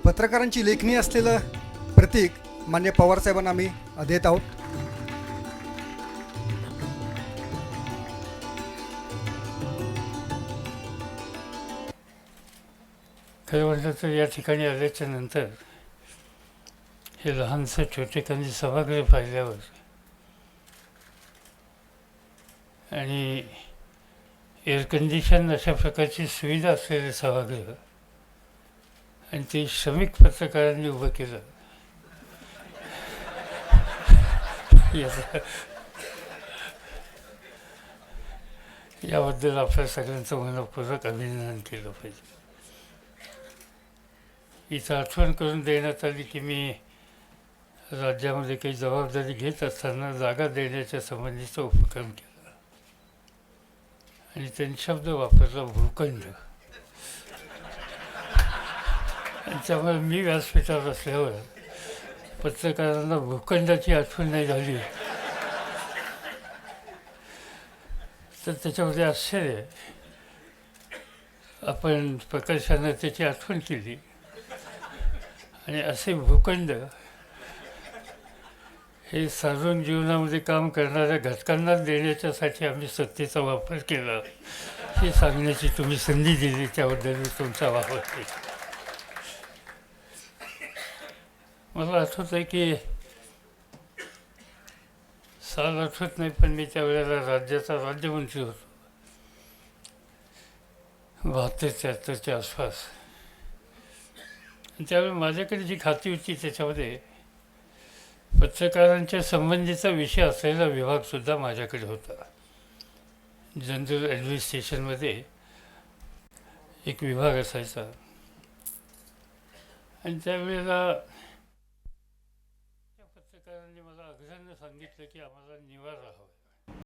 पत्रकारांची लेखणी असलेलं प्रतीक मान्य पवारसाहेबांना आम्ही देत आहोत. खरं म्हटलं तर या ठिकाणी आल्याच्या नंतर हे लहानसं छोटेखानी सभागृह पाहिल्यावर आणि एअर कंडिशन अशा प्रकारची सुविधा असलेले सभागृह आणि ते श्रमिक पत्रकारांनी उभं केलं याबद्दल आपल्या सगळ्यांचं मनपूर्वक अभिनंदन केलं पाहिजे. इथं आठवण करून देण्यात आली की मी राज्यामध्ये काही जबाबदारी घेत असताना जागा देण्याच्या संबंधीचा उपक्रम केला आणि त्यांनी शब्द वापरला भूखंड. आणि त्यामुळे मी व्यासपीठावर असल्यावर पत्रकारांना भूखंडाची आठवण नाही झाली तर त्याच्यामध्ये आश्चर्य आहे. आपण प्रकर्षानं त्याची आठवण केली आणि असे भूखंड हे साधारण जीवनामध्ये काम करणाऱ्या घटकांना देण्याच्यासाठी आम्ही सत्तेचा वापर केला हे सांगण्याची तुम्ही संधी दिली त्याबद्दल मी तुमचा वापर केला. मला आठवत आहे की साल आठवत नाही पण मी त्यावेळेला राज्याचा राज्यमंत्री होतो 72-73च्या आसपास. त्यावेळी माझ्याकडे जी खाती होती त्याच्यामध्ये पत्रकारांच्या संबंधीचा विषय असलेला विभागसुद्धा माझ्याकडे होता. जनरल ॲडमिनिस्ट्रेशनमध्ये एक विभाग असायचा आणि त्यावेळेला पत्रकारांनी मला अग्रहानं सांगितलं की आम्हाला निवारा हवा.